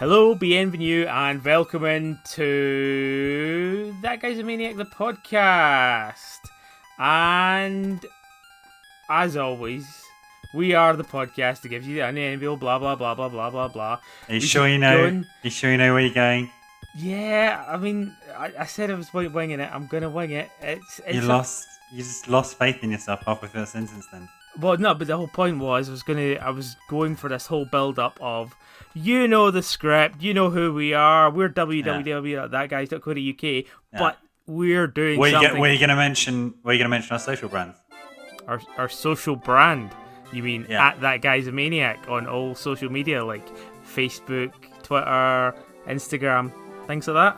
Hello, bienvenue, and welcome into That Guy's a Maniac, the podcast. And as always, we are the podcast that gives you the unenviable blah blah blah blah blah blah blah. Are you sure you know? Are you sure you know where you're going? Yeah, I mean, I said I was winging it. I'm gonna wing it. You just lost faith in yourself halfway through that sentence, then. Well, no, but the whole point was I was going for this whole build up of, you know, the script, you know who we are. We're www.thatguys.co.uk, but we're doing something. Where are you going to mention our social brands? Our social brand. You mean at That Guy's a Maniac on all social media like Facebook, Twitter, Instagram, things like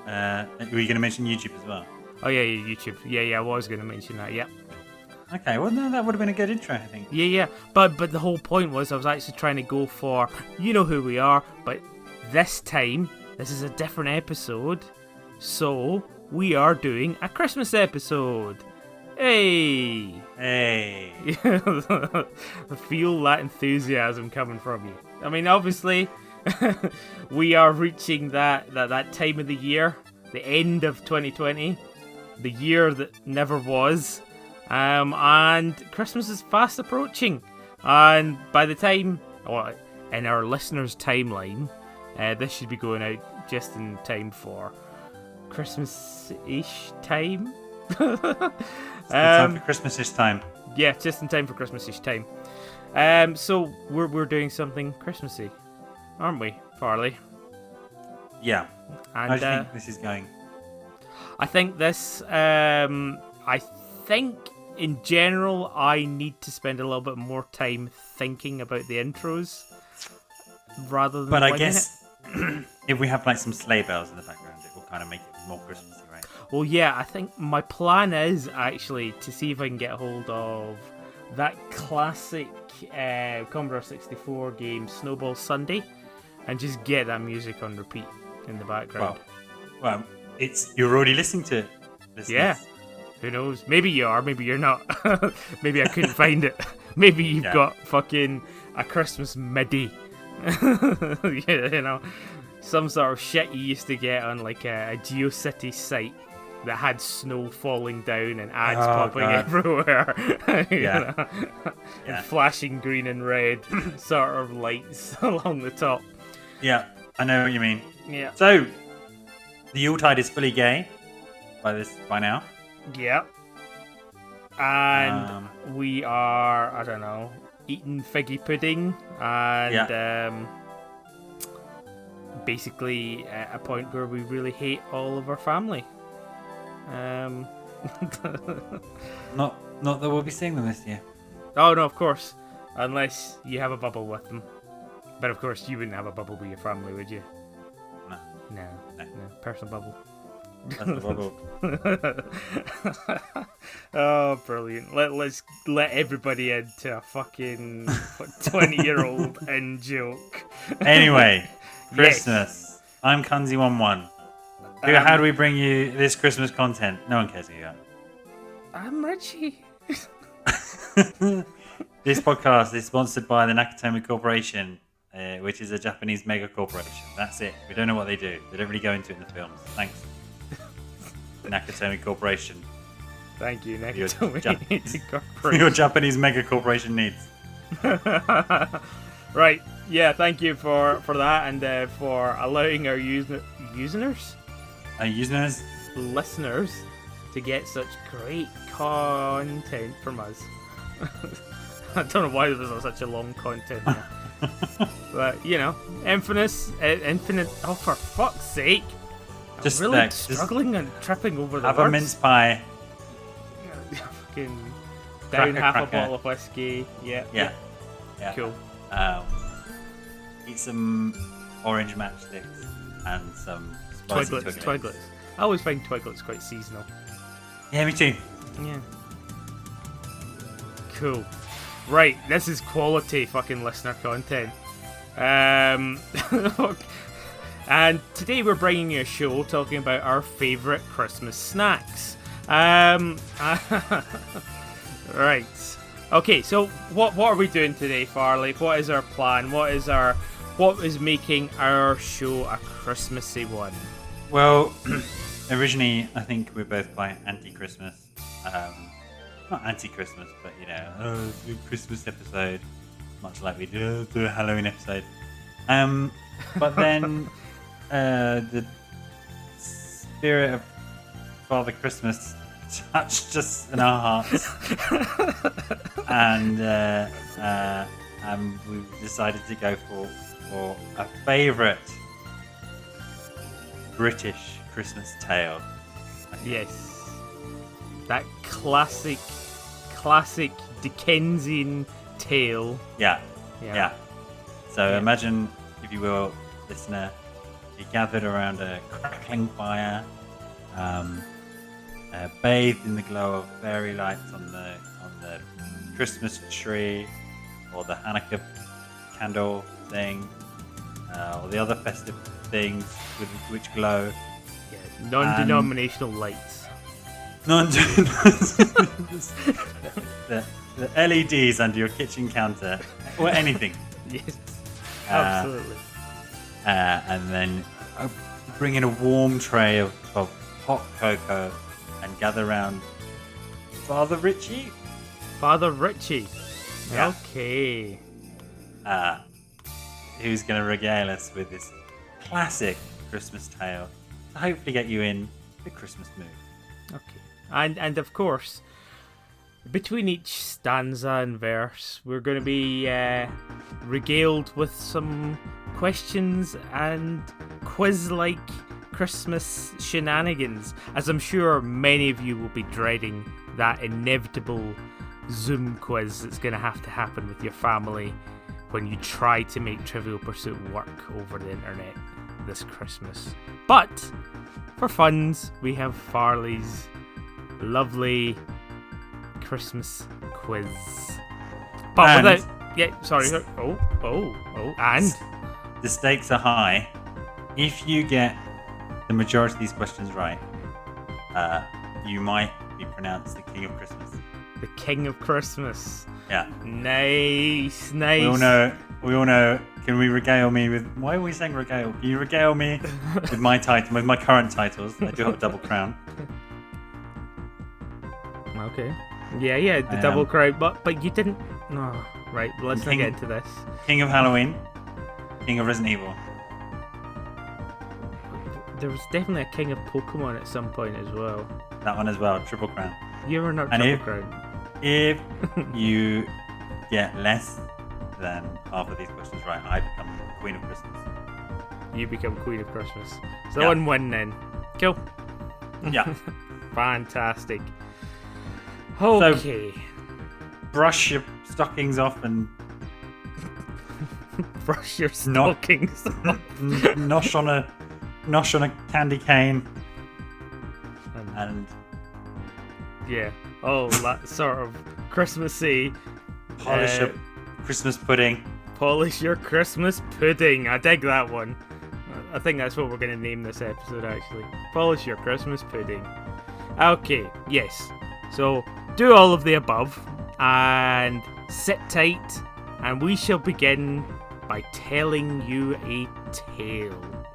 that? Were you going to mention YouTube as well? Oh yeah, YouTube. Yeah, I was going to mention that. Yeah. Okay, well, no, that would have been a good intro, I think. Yeah. But the whole point was I was actually trying to go for, you know who we are, but this time, this is a different episode, so we are doing a Christmas episode. Hey! I feel that enthusiasm coming from you. I mean, obviously, we are reaching that time of the year, the end of 2020, the year that never was. And Christmas is fast approaching, and by the time, in our listeners' timeline, this should be going out just in time for Christmas-ish time. Time for Christmas-ish time. Yeah, just in time for Christmas-ish time. So we're doing something Christmassy, aren't we, Farley? Yeah. And how do you think this is going? I think this. I think. In general, I need to spend a little bit more time thinking about the intros rather than. But I guess if we have like some sleigh bells in the background, it will kind of make it more Christmassy, right? Well, yeah, I think my plan is actually to see if I can get a hold of that classic Commodore 64 game, Snowball Sunday, and just get that music on repeat in the background. Well, you're already listening to it. Yeah. Who knows? Maybe you are, maybe you're not. Maybe I couldn't find it. Maybe you've got fucking a Christmas MIDI. You know, some sort of shit you used to get on like a GeoCities site that had snow falling down and ads popping everywhere. You know? And flashing green and red sort of lights along the top. Yeah, I know what you mean. Yeah. So, the Yuletide is fully gay by now. Yeah. And we are, I don't know, eating figgy pudding and basically at a point where we really hate all of our family. Not that we'll be seeing them this year. Oh, no, of course. Unless you have a bubble with them. But of course, you wouldn't have a bubble with your family, would you? No. Personal bubble. That's the bubble. Oh, brilliant. Let's let everybody into a fucking 20-year-old in joke. Anyway, Christmas. Yes. I'm Kunzi11. How do we bring you this Christmas content? No one cares who you are. I'm Richie. This podcast is sponsored by the Nakatomi Corporation, which is a Japanese mega corporation. That's it. We don't know what they do. They don't really go into it in the films. Thanks. Nakatomi Corporation. Thank you, Nakatomi Corporation. Your Japanese mega corporation needs. Right, yeah, thank you for that and for allowing our listeners to get such great content from us. I don't know why there's such a long content now. But, you know, infinite, oh, for fuck's sake. Just really struggling and tripping over the words. Have a mince pie. Fucking down half a bottle of whiskey. Yeah. Cool. Eat some orange matchsticks and some spicy Twiglets. I always find Twiglets quite seasonal. Yeah, me too. Yeah. Cool. Right, this is quality fucking listener content. And today we're bringing you a show talking about our favourite Christmas snacks. Right. Okay, so what are we doing today, Farley? What is our plan? What is our what is making our show a Christmassy one? Well, originally, I think we're both quite anti-Christmas. Not anti-Christmas, but it's a Christmas episode, much like we do a Halloween episode. But then the spirit of Father Christmas touched us in our hearts, and we decided to go for a favourite British Christmas tale. Yes, that classic Dickensian tale. Yeah. So imagine, if you will, listener, you gathered around a crackling fire, bathed in the glow of fairy lights on the Christmas tree, or the Hanukkah candle thing, or the other festive things which glow. Yeah, non-denominational lights. The LEDs under your kitchen counter, or anything. Yes, absolutely. And then bring in a warm tray of hot cocoa and gather around Father Richie. Father Richie. Yeah. Okay. Who's going to regale us with this classic Christmas tale to hopefully get you in the Christmas mood. Okay. And of course, between each stanza and verse, we're going to be regaled with some questions and quiz-like Christmas shenanigans, as I'm sure many of you will be dreading that inevitable Zoom quiz that's going to happen with your family when you try to make Trivial Pursuit work over the internet this Christmas. But for funds, we have Farley's lovely Christmas quiz. But and the stakes are high. If you get the majority of these questions right, you might be pronounced the King of Christmas. The King of Christmas. Yeah. Nice. We all know. Can we regale me with? Why are we saying regale? Can you regale me with my title, with my current titles? I do have a double crown. Okay. Yeah, the double crown, but you didn't. No, right. Let's not get into this. King of Halloween, King of Resident Evil. There was definitely a King of Pokemon at some point as well. That one as well, triple crown. You were not triple crown. If you get less than half of these questions right, I become Queen of Christmas. You become Queen of Christmas. So one win then. Cool. Yeah. Fantastic. Okay. So, brush your stockings off and brush your stockings off. Nosh on a candy cane. And yeah. Oh, that sort of Christmassy. Polish your Christmas pudding. Polish your Christmas pudding. I dig that one. I think that's what we're going to name this episode, actually. Polish your Christmas pudding. Okay, yes. So, do all of the above and sit tight, and we shall begin by telling you a tale.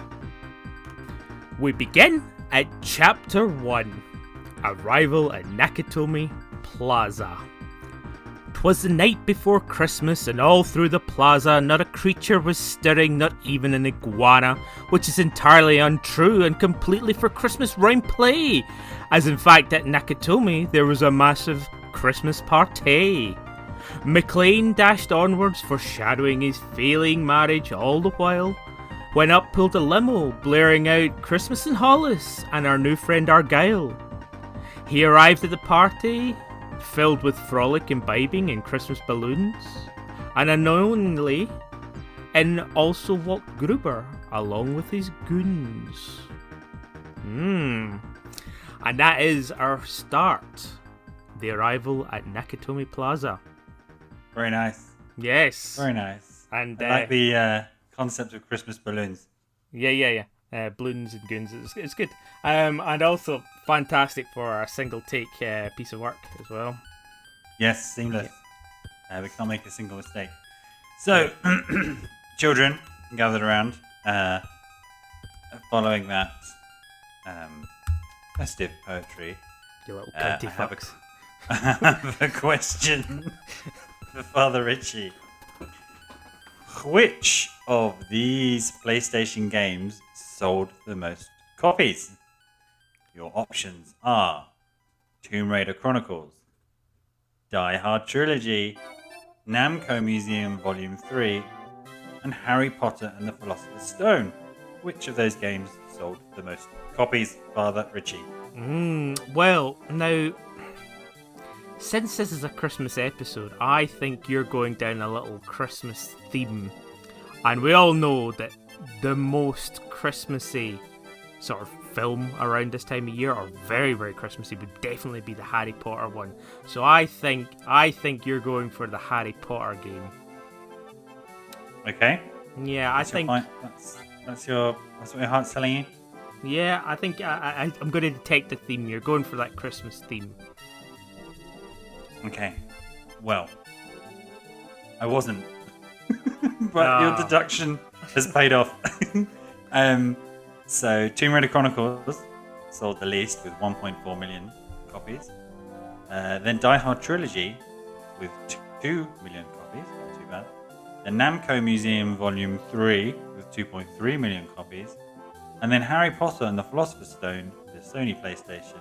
We begin at Chapter 1. Arrival at Nakatomi Plaza. 'Twas the night before Christmas, and all through the plaza not a creature was stirring, not even an iguana, which is entirely untrue and completely for Christmas rhyme play, as in fact at Nakatomi there was a massive Christmas party. McLean dashed onwards, foreshadowing his failing marriage all the while, when up pulled a limo, blaring out Christmas in Hollis and our new friend Argyle. He arrived at the party, filled with frolic, imbibing, and Christmas balloons, and unknowingly, in also walked Gruber, along with his goons. And that is our start. The arrival at Nakatomi Plaza. Very nice. Yes. Very nice. And I like the concept of Christmas balloons. Yeah. Balloons and goons. It's good. And also fantastic for a single take piece of work as well. Yes, seamless. We can't make a single mistake. So, children, gathered around, following that festive poetry, You little cunty I have fucks. I have a question for Father Richie. Which of these PlayStation games sold the most copies? Your options are Tomb Raider Chronicles, Die Hard Trilogy, Namco Museum Volume 3, and Harry Potter and the Philosopher's Stone. Which of those games sold the most copies, Father Richie? Well, now, since this is a Christmas episode, I think you're going down a little Christmas theme. And we all know that the most Christmassy sort of film around this time of year, or very, very Christmassy, would definitely be the Harry Potter one. So I think you're going for the Harry Potter game. Okay. Yeah, That's what your heart's telling you? Yeah, I think I'm going to detect a theme. You're going for that Christmas theme. Okay. Well, I wasn't. But your deduction has paid off. So, Tomb Raider Chronicles sold the least with 1.4 million copies. Then Die Hard Trilogy with 2 million copies, not too bad. The Namco Museum Volume 3 with 2.3 million copies. And then Harry Potter and the Philosopher's Stone, the Sony PlayStation,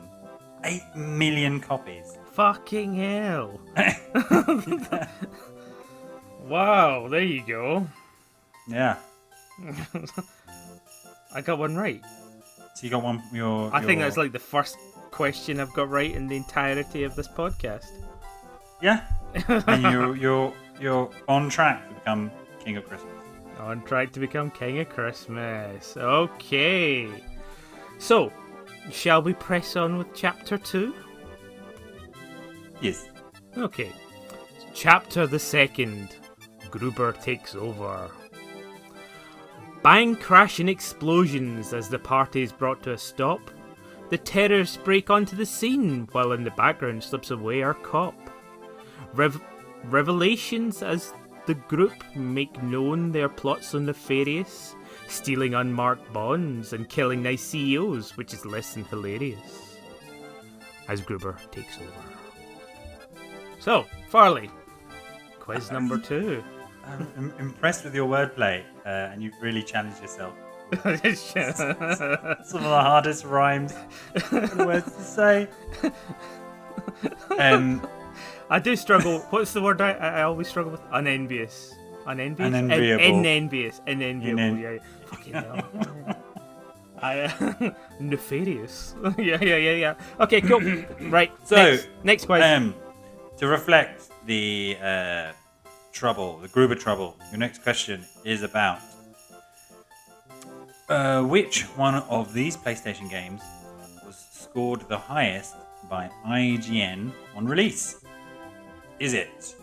8 million copies. Fucking hell. Wow, there you go. Yeah. I got one right. So you got one. I think that's like the first question I've got right in the entirety of this podcast. Yeah. And you're on track to become King of Christmas. On track to become King of Christmas. Okay. So, shall we press on with Chapter 2? Yes. Okay. Chapter the 2nd. Gruber takes over. Bang, crash and explosions as the party is brought to a stop. The terrorists break onto the scene while in the background slips away our cop. Revelations as the group make known their plots so nefarious, stealing unmarked bonds and killing nice CEOs, which is less than hilarious. As Gruber takes over. So, Farley, quiz number 2. I'm impressed with your wordplay, and you've really challenged yourself. Some of the hardest rhymes and words to say. I do struggle. What's the word I always struggle with? Unenvious. Unenvious? Unenviable. Envious. Unenviable. Yeah. Fucking hell. Nefarious. Yeah. Okay, cool. Right. So, next question. To reflect the the Gruber trouble, your next question is about which one of these PlayStation games was scored the highest by IGN on release? Is it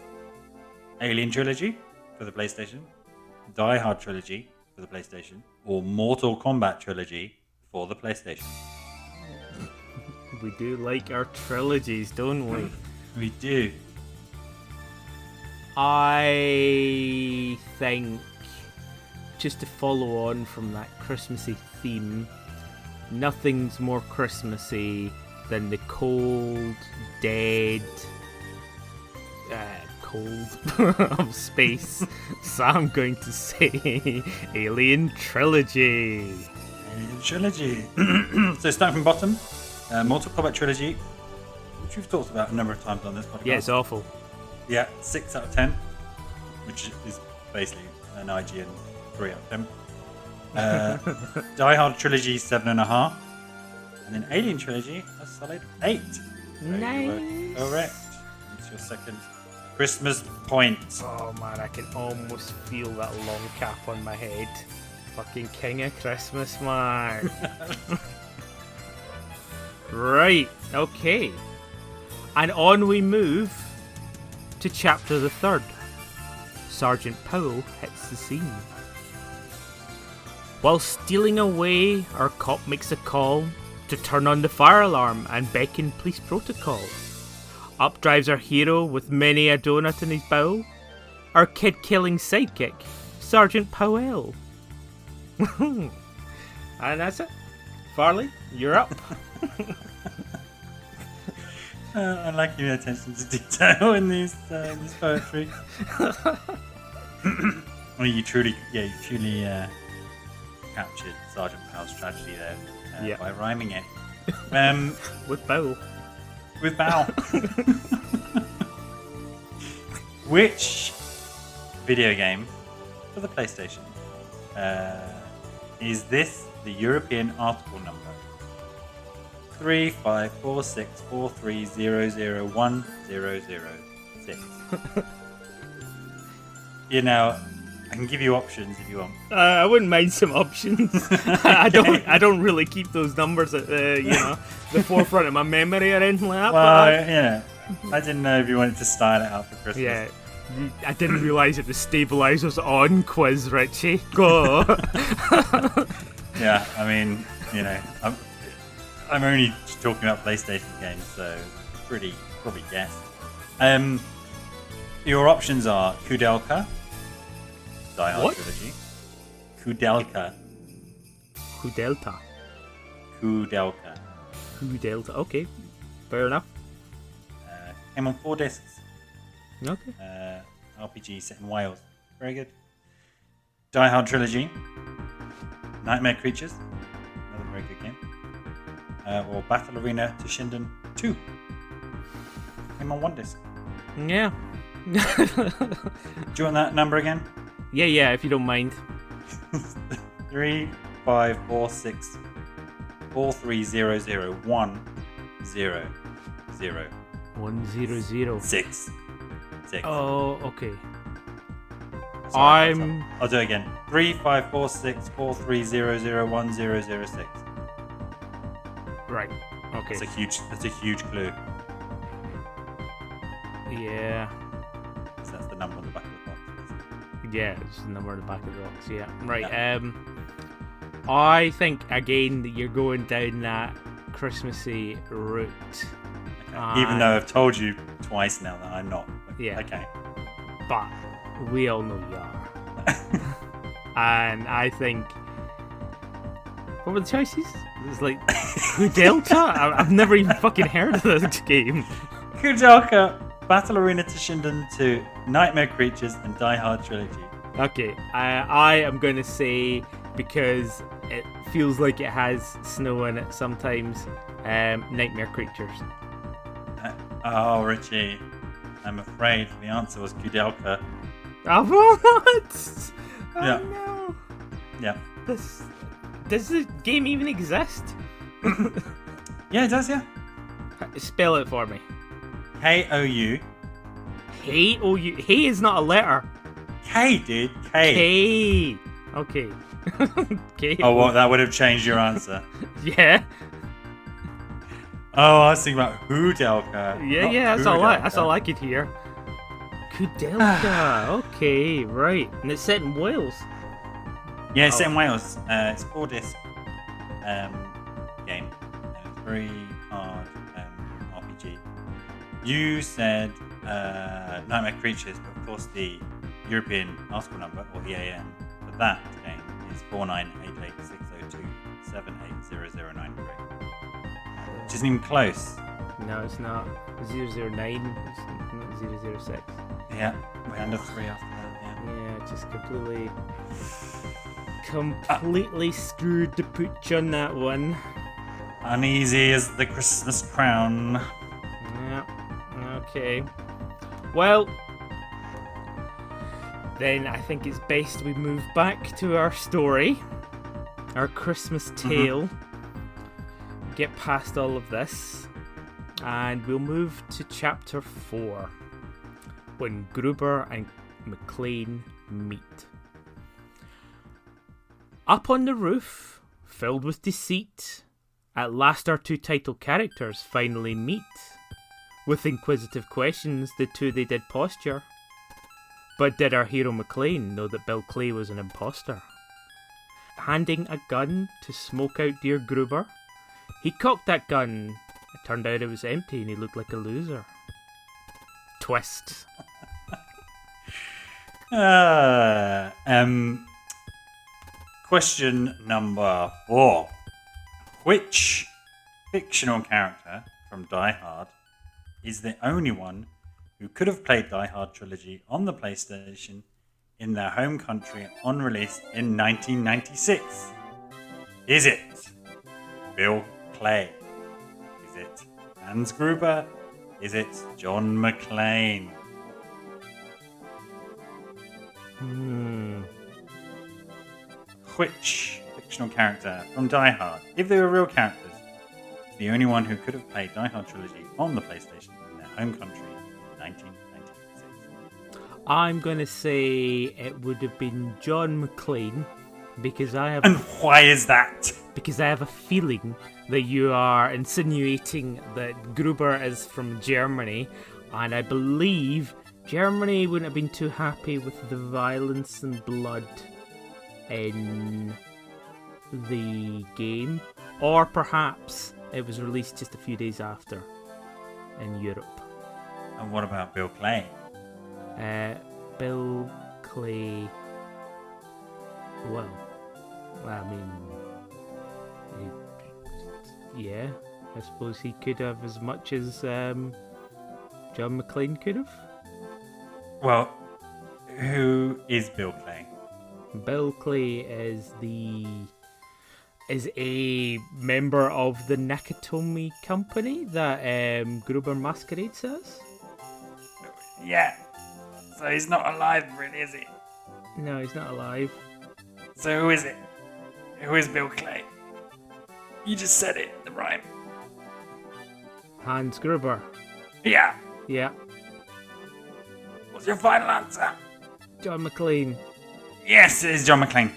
Alien Trilogy for the PlayStation, Die Hard Trilogy for the PlayStation, or Mortal Kombat Trilogy for the PlayStation? We do like our trilogies, don't we? We do. I think, just to follow on from that Christmassy theme, nothing's more Christmassy than the cold, dead, cold of space. So I'm going to say Alien Trilogy. Alien Trilogy. So starting from bottom, Mortal Kombat Trilogy, which we've talked about a number of times on this podcast. Yeah, it's awful. Yeah, 6 out of 10, which is basically an IGN 3 out of 10. Die Hard Trilogy, 7.5. And then Alien Trilogy, a solid 8. Nice. Correct. It's your second Christmas point. Oh man, I can almost feel that long cap on my head. Fucking King of Christmas, man. Right, okay. And on we move to chapter the 3rd. Sergeant Powell hits the scene. While stealing away, our cop makes a call to turn on the fire alarm and beckon police protocol. Up drives our hero with many a donut in his bowl. Our kid-killing sidekick, Sergeant Powell. And that's it. Farley, you're up. I like your attention to detail in this poetry. Well, you truly captured Sergeant Powell's tragedy there by rhyming it. With Bow. With Bow. Which video game for the PlayStation is this the European article number? 354643001006. You know, I can give you options if you want. I wouldn't mind some options. I don't really keep those numbers at the forefront of my memory or anything like that. Well, I didn't know if you wanted to style it out for Christmas. Yeah, I didn't realise it was stabilizers on quiz, Richie. Go. Yeah, I mean, I'm only talking about PlayStation games, so probably guess. Your options are Kudelka, Die Hard Trilogy. Kudelka. Okay, fair enough. Came on 4 discs. Okay. RPG set in Wales. Very good. Die Hard Trilogy. Nightmare Creatures. Another very good game. Or Battle Arena to Shinden 2. Came on 1 disc. Yeah. Do you want that number again? Yeah, if you don't mind. 3, 5, 4, 6, 4, 3, 0, 0, 1, 0, 0. 100. 6. Oh, okay. Sorry, I'll do it again. 3, 5, 4, 6, 4, 3, 0, 0, 1, 0, 0, 6. Right. Okay. That's a huge clue. Yeah. So that's the number on the back of the box. Yeah, it's the number on the back of the box. Yeah. Right. Yeah. I think again that you're going down that Christmassy route. Okay. Even though I've told you twice now that I'm not. Yeah. Okay. But we all know you are. And I think. What were the choices? It's like Kudelka? I've never even fucking heard of this game. Kudelka, Battle Arena to Shinden 2, Nightmare Creatures, and Die Hard Trilogy. Okay, I am going to say, because it feels like it has snow in it sometimes, Nightmare Creatures. Oh, Richie, I'm afraid the answer was Kudelka. Oh, what? Oh, Yeah. no. Yeah. Does the game even exist? Yeah, it does, yeah. Spell it for me. K-O-U. Hey, hey is not a letter. K, dude. K. K. Okay. K. Oh, well, that would have changed your answer. Yeah. Oh, I was thinking about Kudelka. Yeah, that's all I could hear. Kudelka. Okay, right. And it's set in Wales. Yeah, it's set in Wales. It's a 4-disc game. And it's very hard RPG. You said Nightmare Creatures, but of course the European article number, or EAN, for that game is 49886027800093. Which isn't even close. No, it's not. 009. It's not 006. Yeah, we're under 3 after that. Yeah, just completely screwed the pooch on that one. Uneasy as the Christmas crown. Yeah, okay. Well, then I think it's best we move back to our story, our Christmas tale, get past all of this, and we'll move to chapter 4, when Gruber and McLean meet. Up on the roof, filled with deceit, at last our 2 title characters finally meet. With inquisitive questions, the 2 they did posture. But did our hero McLean know that Bill Clay was an imposter? Handing a gun to smoke out dear Gruber, he cocked that gun. It turned out it was empty and he looked like a loser. Twist. Question number 4. Which fictional character from Die Hard is the only one who could have played Die Hard trilogy on the PlayStation in their home country on release in 1996? Is it Bill Clay? Is it Hans Gruber? Is it John McClane? Which fictional character from Die Hard, if they were real characters, is the only one who could have played Die Hard trilogy on the PlayStation in their home country in 1996? I'm going to say it would have been John McClane because I have... And why is that? Because I have a feeling that you are insinuating that Gruber is from Germany, and I believe Germany wouldn't have been too happy with the violence and blood in the game, or perhaps it was released just a few days after in Europe. And what about Bill Clay? Bill Clay. Well, I mean, yeah, I suppose he could have as much as John McClane could have. Well, who is Bill Clay? Bill Clay is a member of the Nakatomi company that Gruber masquerades as. Yeah. So he's not alive, really, is he? No, he's not alive. So who is it? Who is Bill Clay? You just said it, the rhyme. Hans Gruber. Yeah. Yeah. What's your final answer? John McClane. Yes, it is John McClane.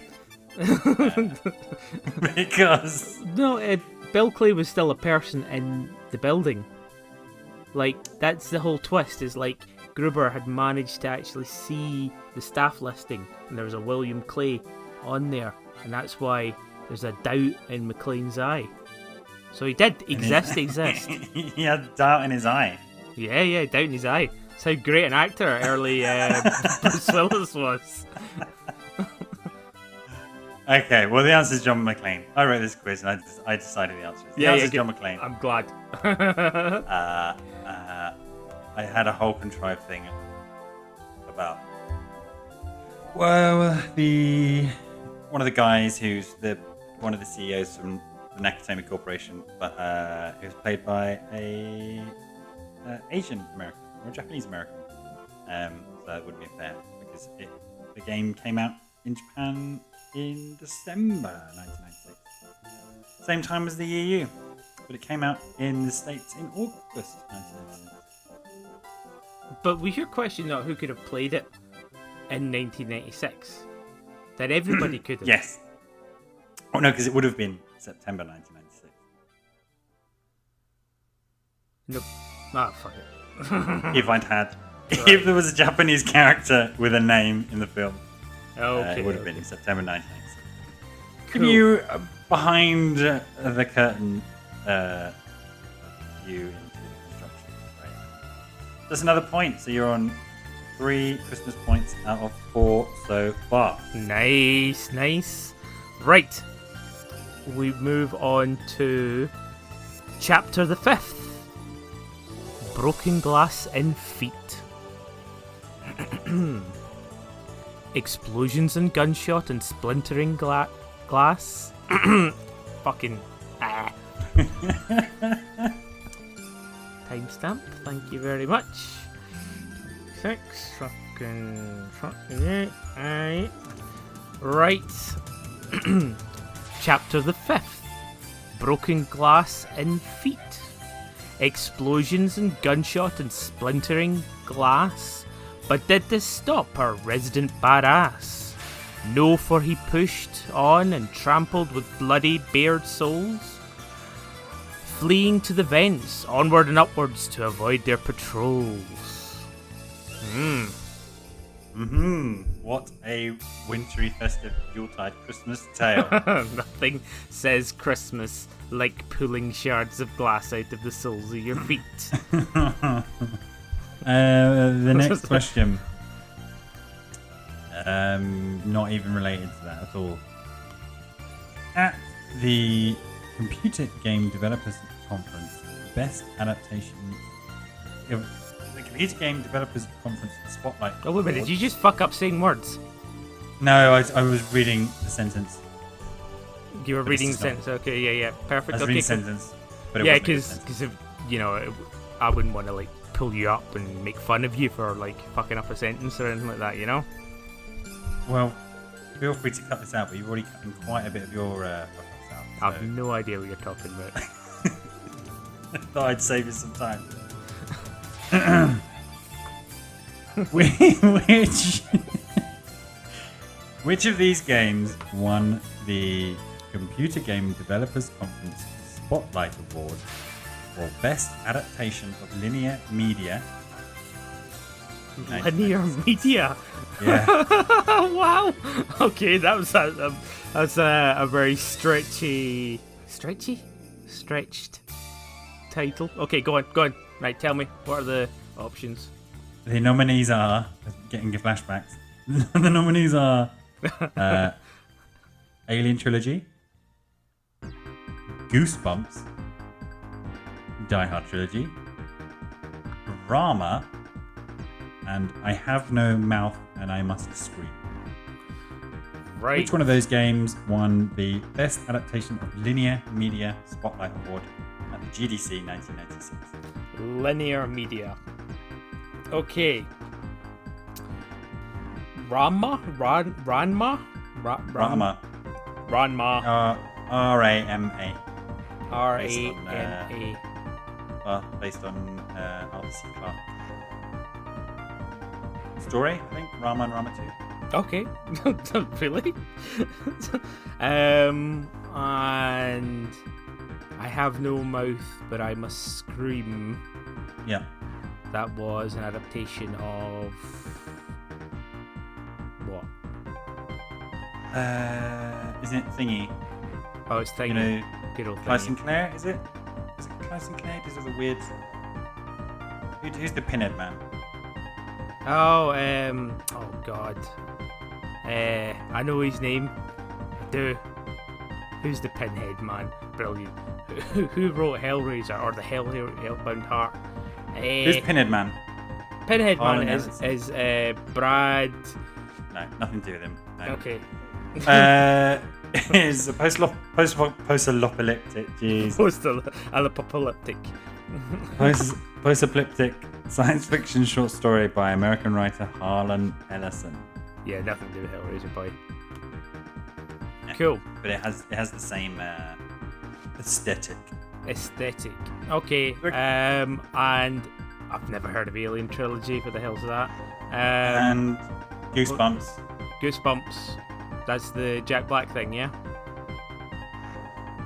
Because... No, Bill Clay was still a person in the building. Like, that's the whole twist, is like, Gruber had managed to actually see the staff listing, and there was a William Clay on there, and that's why there's a doubt in McClane's eye. So he did exist. He had doubt in his eye. Yeah, doubt in his eye. That's how great an actor early Bruce Willis was. Okay, well, the answer is John McClane. I wrote this quiz and I decided the answer. The answer is John McClane. I'm glad. I had a whole contrived thing about, well, one of the guys who's one of the CEOs from the Nakatomi Corporation, but he was played by a Asian American or a Japanese American. So it wouldn't be fair because the game came out in Japan in December 1996, same time as the EU, but it came out in the States in August 1996. But was your question not who could have played it in 1996? That everybody could have. Yes. Oh no, because it would have been September 1996. Nope. Ah, fuck it. If there was a Japanese character with a name in the film, it would have been September 1996. Cool. Can you, behind the curtain, view into the construction? Right. That's another point, so you're on 3 Christmas points out of 4 so far. Nice. Right. We move on to chapter the 5th. Broken glass in feet. Explosions and gunshot and splintering glass. Fucking. Timestamp, thank you very much. 6 fucking 8. Right. Chapter the 5th. Broken glass in feet. Explosions and gunshot and splintering glass. But did this stop our resident badass? No, for he pushed on and trampled with bloody bared soles, fleeing to the vents, onward and upwards to avoid their patrols. What a wintry, festive, Yuletide Christmas tale. Nothing says Christmas like pulling shards of glass out of the soles of your feet. The next question. Not even related to that at all. At the Computer Game Developers Conference, best adaptation of the Computer Game Developers Conference Spotlight. Oh, wait a minute. Did you just fuck up saying words? No, I was reading the sentence. You were reading the sentence. Okay, yeah. Perfect. I was okay, reading the cool. sentence. But Yeah, it because I wouldn't want to like pull you up and make fun of you for like fucking up a sentence or anything like that, you know? Well, feel free to cut this out, but you've already cut in quite a bit of your fuck-ups out. So. I have no idea what you're talking about. I thought I'd save you some time. Which of these games won the Computer Game Developers Conference Spotlight Award for Best Adaptation of Linear Media? Linear media? Yeah. Wow. Okay, that was a very stretched title. Okay, go on. Right, tell me, what are the options? The nominees are getting your flashbacks. The nominees are Alien Trilogy, Goosebumps, Die Hard Trilogy, Rama, and I Have No Mouth and I Must Scream. Right. Which one of those games won the Best Adaptation of Linear Media Spotlight Award at the GDC 1996? Linear media. Okay. Ranma? Rama. Ranma. R-A-M-A. R-A-M-A. Well, based on Arthur C. Clarke. Story, I think. Rama and Rama 2. Okay. Really? And I Have No Mouth, But I Must Scream. Yeah. That was an adaptation of what? Isn't it Thingy? Oh, it's Thingy. You know, good old Clive Thingy. Sinclair, is it? Is it Clive Sinclair? These are the weird... Who's the Pinhead Man? Oh, oh God. I know his name. I do. Who's the Pinhead Man? Brilliant. Who wrote Hellraiser or the Hellbound Heart? Who's Pinhead Man? Pinhead Man Ellison. is Brad. No, nothing to do with him. No. Okay. Is a post-apocalyptic, jeez. Post-apocalyptic. Post-apocalyptic science fiction short story by American writer Harlan Ellison. Yeah, nothing to do with Hellraiser, boy. Yeah, Cool. but it has the same aesthetic. Okay. And I've never heard of Alien Trilogy. What the hell's that? And Goosebumps. Goosebumps. That's the Jack Black thing, yeah?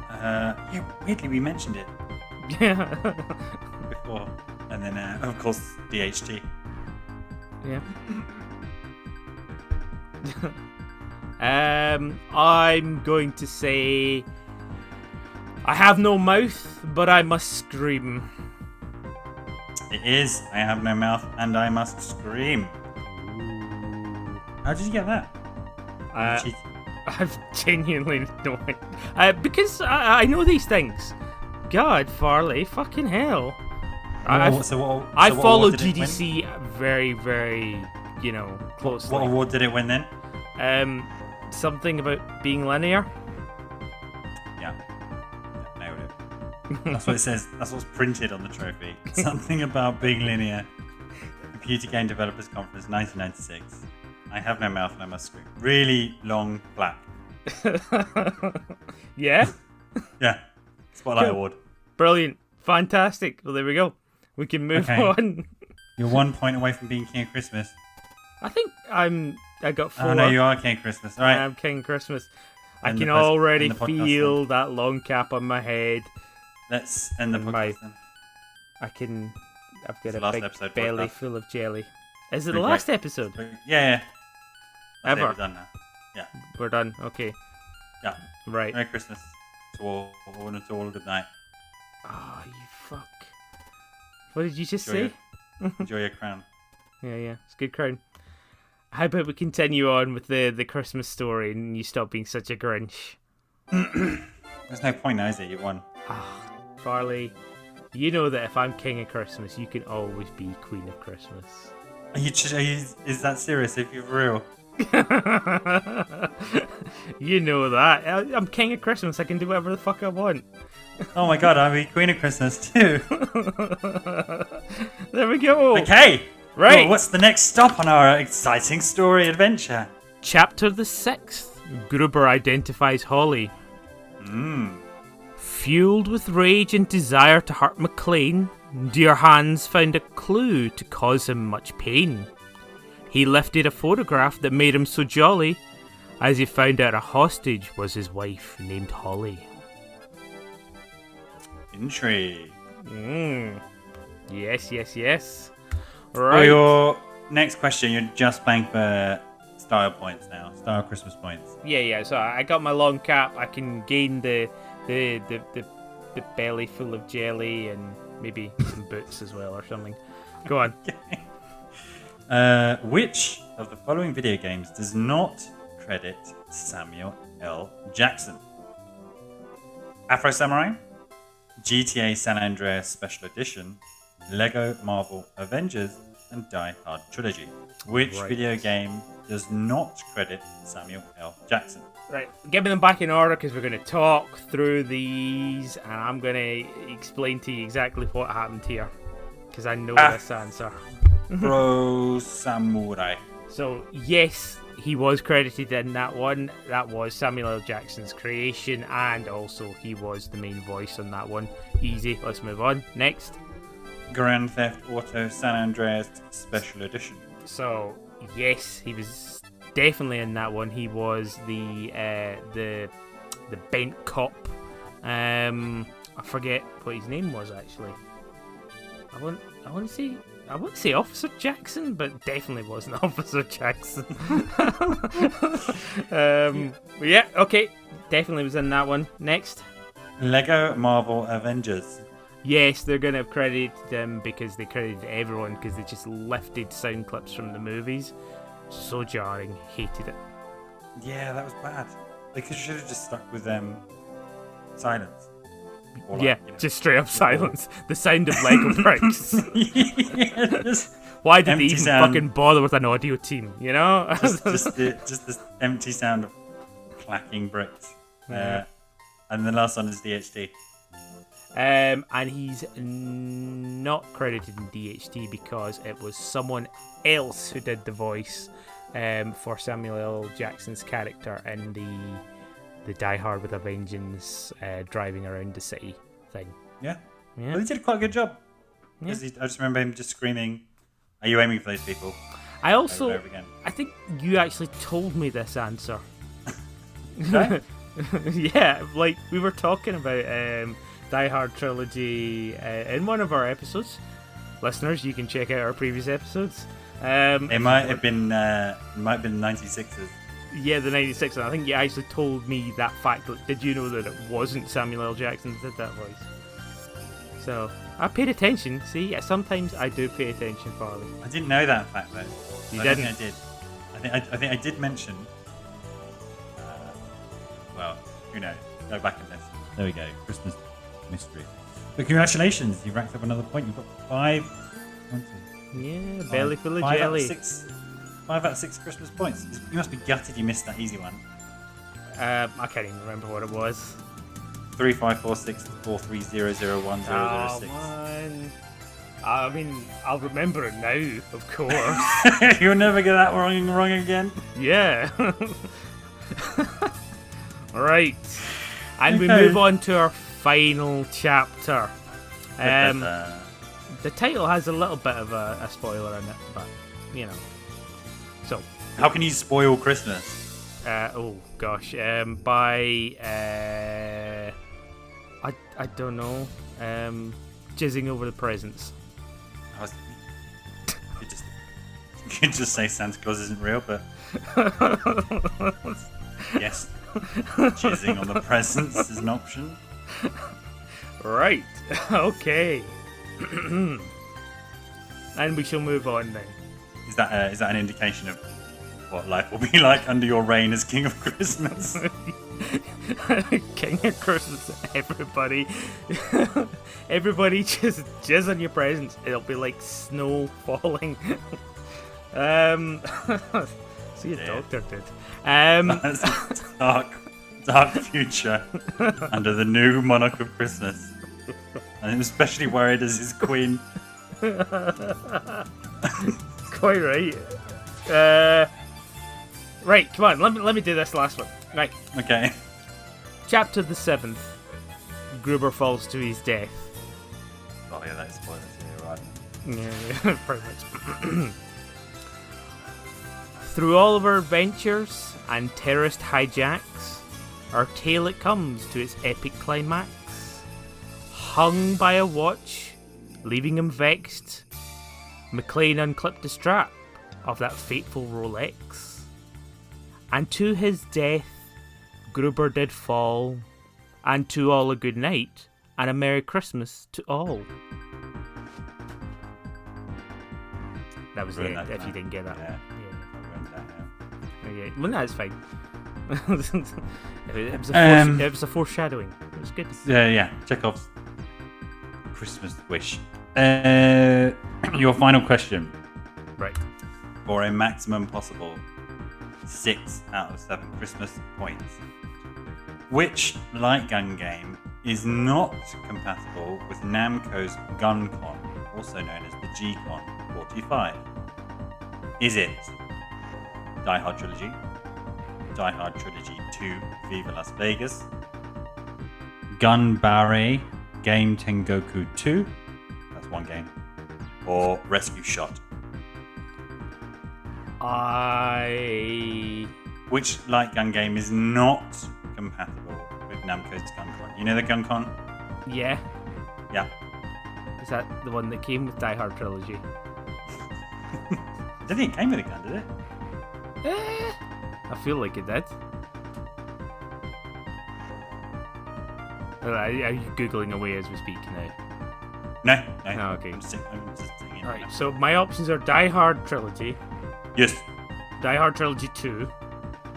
Yeah, weirdly we mentioned it Yeah. before. And then, of course, DHT. Yeah. I'm going to say I Have No Mouth, But I Must Scream. It is I Have No Mouth and I Must Scream. Ooh. How did you get that? Cheeky. I've genuinely no idea. Because I know these things. God, Farley, fucking hell. I follow GDC very, very, closely. What award did it win then? Something about being linear. Yeah, nailed it. That's what it says. That's what's printed on the trophy. Something about being linear. Computer Game Developers Conference 1996. I Have No Mouth and I Must Scream. Really long plaque. Yeah? Yeah. Spotlight Cool. Award. Brilliant. Fantastic. Well, there we go. We can move on. You're 1 point away from being King of Christmas. I think I got 4. Oh, no, you are King of Christmas. All right. I'm King Christmas. I End can the post- already end the podcast feel that long cap on my head. Let's end the My- podcast then. I've got It's the a last big episode belly podcast. full of jelly. Is it the Pretty last great. episode? Yeah. That's it, Ever? we're done now. We're done. Okay. Yeah. Right. Merry Christmas to all, and to all, good night. Oh, you fuck. What did you just Enjoy say? Enjoy your crown. Yeah. It's a good crown. How about we continue on with the Christmas story and you stop being such a Grinch? There's no point now, is it? You won. Ah, Farley, you know that if I'm King of Christmas, you can always be Queen of Christmas. Is that serious? If you're real? You know that. I'm King of Christmas. I can do whatever the fuck I want. Oh my god, I'll be Queen of Christmas too. There we go. Okay. Right. Well, what's the next stop on our exciting story adventure? Chapter the 6th. Gruber identifies Holly. Fueled with rage and desire to hurt McLean, Dear Hans found a clue to cause him much pain. He lifted a photograph that made him so jolly, as he found out a hostage was his wife named Holly. Intrigue. Yes. For Right. your next question, you're just playing for style points now. Style Christmas points. Yeah. So I got my long cap. I can gain the belly full of jelly and maybe some boots as well or something. Go on. Which of the following video games does not credit Samuel L. Jackson? Afro Samurai, GTA San Andreas Special Edition, Lego Marvel Avengers, and Die Hard Trilogy. Which Right. video game does not credit Samuel L. Jackson? Right, give me them back in order because we're going to talk through these and I'm going to explain to you exactly what happened here because I know this answer. Pro Samurai. So, yes, he was credited in that one. That was Samuel L. Jackson's creation and also he was the main voice on that one. Easy, let's move on. Next. Grand Theft Auto San Andreas Special Edition. So, yes, he was definitely in that one. He was the bent cop. I forget what his name was actually. I want to say Officer Jackson, but definitely wasn't Officer Jackson. Yeah, okay, definitely was in that one. Next. Lego Marvel Avengers. Yes, they're going to have credited them because they credited everyone because they just lifted sound clips from the movies. So jarring, hated it. Yeah, that was bad. They should have just stuck with silence. Or Yeah, just straight up silence. The sound of Lego bricks. Yeah, just Why did they empty even sound. fucking bother with an audio team, you know? just this empty sound of clacking bricks. And the last one is DHT. And he's not credited in DHT because it was someone else who did the voice for Samuel L. Jackson's character in the Die Hard with a Vengeance driving around the city thing. Yeah. Yeah. Well, he did quite a good job. Yeah. I just remember him just screaming, "Are you aiming for those people?" I also, Over and over again. I think you actually told me this answer. Okay. Yeah, like we were talking about Die Hard Trilogy in one of our episodes. Listeners, you can check out our previous episodes. It might have been 96s. Yeah, the 96, and I think you actually told me that fact. Did you know that it wasn't Samuel L. Jackson that did that voice? So, I paid attention. See, sometimes I do pay attention, Farley. I didn't know that fact though. You I didn't? think I did. I think I did mention. Well, who knows? Go back and listen. There we go. Christmas mystery. But congratulations, you racked up another point. You've got 5. 1, 2, Yeah, belly full of 5 jelly. Out of 6, 5 out of 6 Christmas points. You must be gutted you missed that easy one. I can't even remember what it was. 3, 5, 4, 6, 4, 3, 0, 0, 1, 0, 0, Oh, 6. man. I mean, I'll remember it now, of course. You'll never get that wrong again. Yeah. Right. And we Okay. move on to our final chapter. The title has a little bit of a spoiler in it, but, you know. So, How can you spoil Christmas? oh gosh, by, I don't know, jizzing over the presents. You could just say Santa Claus isn't real, but yes, jizzing on the presents is an option. Right, okay. And we shall move on then. Is that an indication of what life will be like under your reign as King of Christmas? King of Christmas, everybody. Everybody just jizz on your presents. It'll be like snow falling. See a doctor, dude. That's a dark future under the new monarch of Christmas. And I'm especially worried as his queen. Quite right. Right, come on, let me do this last one. Right. Okay. Chapter the 7th. Gruber falls to his death. Oh yeah, that's spoilers here, right? Yeah, pretty much. Through all of our adventures and terrorist hijacks, our tale it comes to its epic climax. Hung by a watch, leaving him vexed, McLean unclipped the strap of that fateful Rolex. And to his death, Gruber did fall, and to all a good night, and a Merry Christmas to all. That was it, if you didn't get that. Yeah. Okay. Well, no, it's fine. It was a foreshadowing. It was good. Yeah. Chekhov's Christmas wish. Your final question. Right. For a maximum possible 6 out of 7 Christmas points. Which light gun game is not compatible with Namco's GunCon, also known as the G-Con 45? Is it Die Hard Trilogy, Die Hard Trilogy 2 Viva Las Vegas, Gun Barre Game Tengoku 2, that's one game, or Rescue Shot? Which light gun game is not compatible with Namco's GunCon? You know the GunCon? Yeah. Yeah. Is that the one that came with Die Hard Trilogy? I don't think it came with a gun, did it? I feel like it did. Are you Googling away as we speak now? No. Oh, okay. I'm just saying it. Alright, so my options are Die Hard Trilogy, Yes. Die Hard Trilogy 2,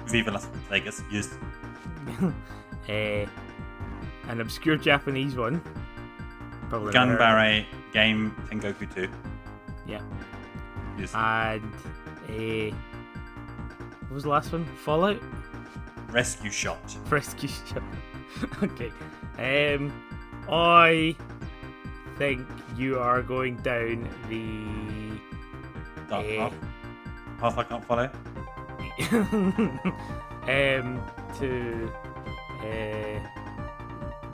Viva Las Vegas. Yes. an obscure Japanese one. Probably Gun Barre Game Tengoku 2. Yeah. Yes. And what was the last one? Fallout? Rescue Shot. Rescue Shot. Okay. I think you are going down the Dark path. Path I can't follow. To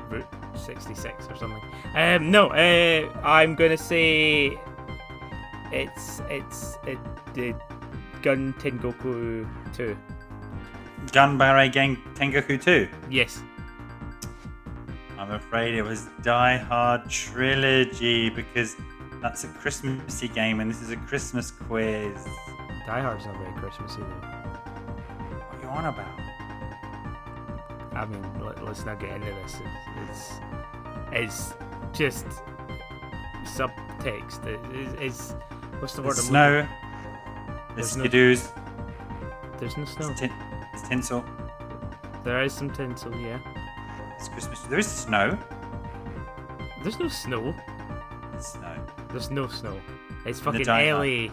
Route 66 or something. No, I'm gonna say it's the Gun Tengoku 2. Gun Barre Game Tengoku 2. Yes. I'm afraid it was Die Hard Trilogy because that's a Christmassy game and this is a Christmas quiz. Die Hard's not very Christmassy though. What are you on about? I mean, let's not get into this. It's just subtext. It's what's the word? There's snow. There's skidoos. There's no snow. There's tinsel. There is some tinsel, yeah. It's Christmas. There is snow. There's no snow. There's snow. There's no snow. It's fucking Die LA. In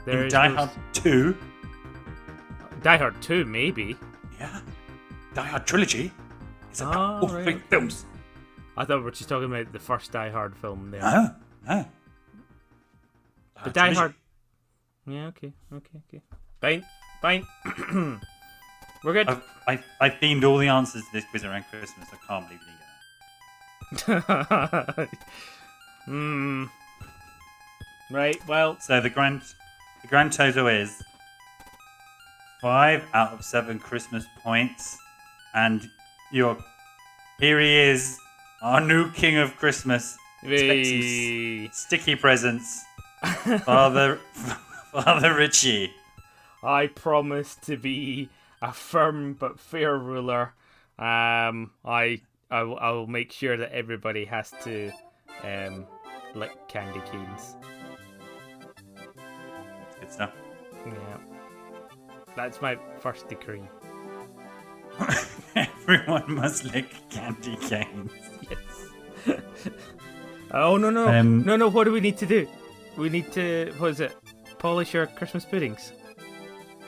There is Die no Hard 2. Die Hard 2, maybe. Yeah. Die Hard Trilogy is about all 3 films. I thought we were just talking about the first Die Hard film there. No. But Die Hard. Yeah, okay. Fine. We're good. I themed all the answers to this quiz around Christmas. I can't believe you didn't get that. Right, well. So the grand total is 5 out of 7 Christmas points. And here he is, our new king of Christmas. Expect some sticky presents. Father Richie. I promise to be a firm but fair ruler. I'll make sure that everybody has to lick candy canes. Good stuff. Yeah. That's my first decree. Everyone must lick candy canes. Yes. Oh, no. No, what do we need to do? We need to, what is it? Polish your Christmas puddings.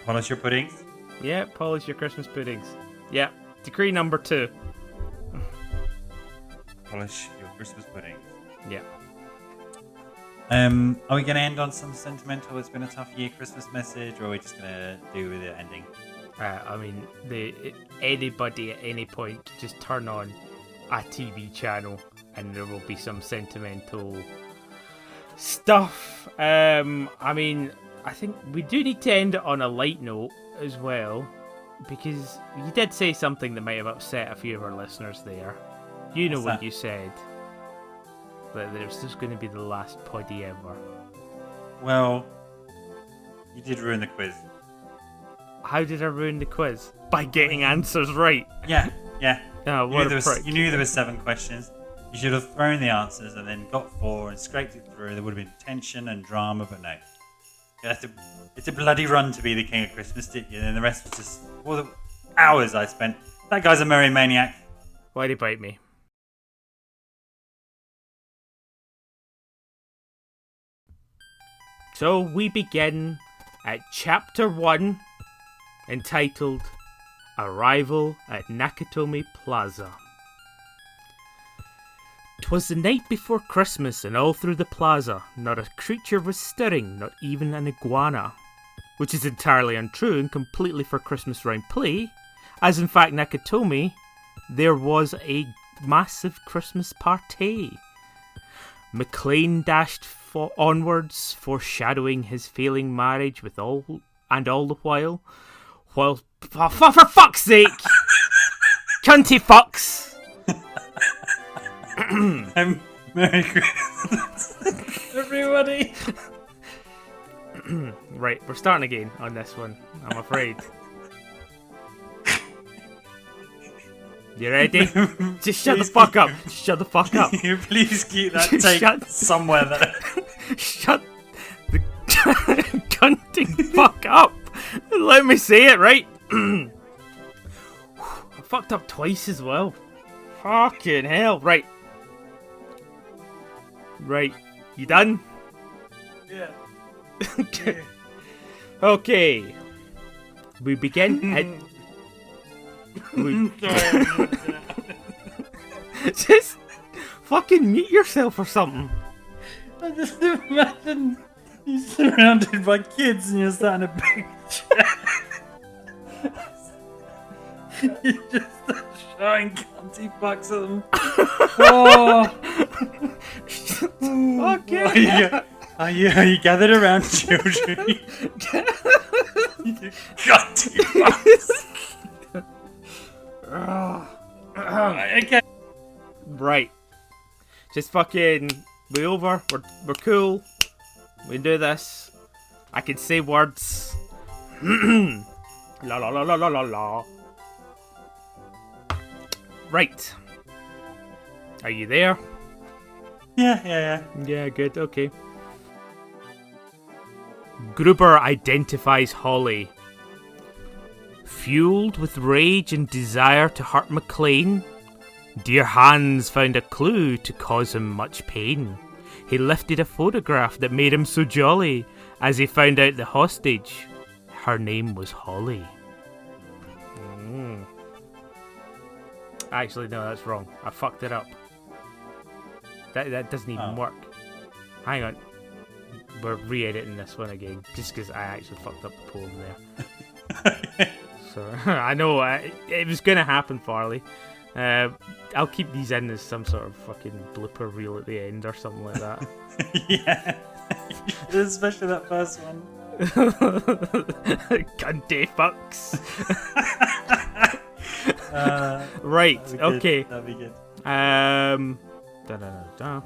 Polish your puddings? Yeah, polish your Christmas puddings. Yeah, decree number 2. Polish your Christmas puddings. Yeah. Are we going to end on some sentimental, it's been a tough year Christmas message, or are we just going to do with it ending? I mean, anybody at any point just turn on a TV channel and there will be some sentimental stuff. I mean, I think we do need to end it on a light note as well, because you did say something that might have upset a few of our listeners there. You know what you said. That this was going to be the last poddy ever. Well, you did ruin the quiz. How did I ruin the quiz? By getting answers right. Yeah. Oh, what a prick. You knew there were 7 questions. You should have thrown the answers and then got 4 and scraped it through. There would have been tension and drama, but no. It's a bloody run to be the king of Christmas, didn't you? And then the rest was just all the hours I spent. That guy's a merry maniac. Why'd he bite me? So we begin at Chapter 1, entitled Arrival at Nakatomi Plaza. 'Twas the night before Christmas, and all through the plaza not a creature was stirring, not even an iguana. Which is entirely untrue and completely for Christmas round play, as in fact Nakatomi, there was a massive Christmas party. McLean dashed onwards, foreshadowing his failing marriage with all the while, for fuck's sake, cunty fucks. Merry Christmas, everybody. Right, we're starting again on this one, I'm afraid. You ready? Just shut the fuck up. Shut the fuck up. Please keep that tape somewhere there. Shut the cunting fuck up. Let me say it, right? I fucked up twice as well. Fucking hell. Right. You done? Yeah. Okay. We begin at... Just fucking mute yourself or something. I just imagine you're surrounded by kids and you're sat in a big chair. You just start showing cunty fucks at them. Oh. Okay. Are you gathered around children? You cunty fucks. Okay. Right. Just fucking... We over. We're cool. We can do this. I can say words. La la la la la la la. Right. Are you there? Yeah. Yeah, good. Okay. Gruber identifies Holly. Fueled with rage and desire to hurt McLean, dear Hans found a clue to cause him much pain. He lifted a photograph that made him so jolly as he found out the hostage. Her name was Holly. Actually, no, that's wrong. I fucked it up. That doesn't even work. Hang on. We're re-editing this one again, just because I actually fucked up the poem there. So I know it was going to happen, Farley. I'll keep these in as some sort of fucking blooper reel at the end or something like that. Yeah, especially that first one. Cunty fucks. Right. Okay. That'd be good. Da.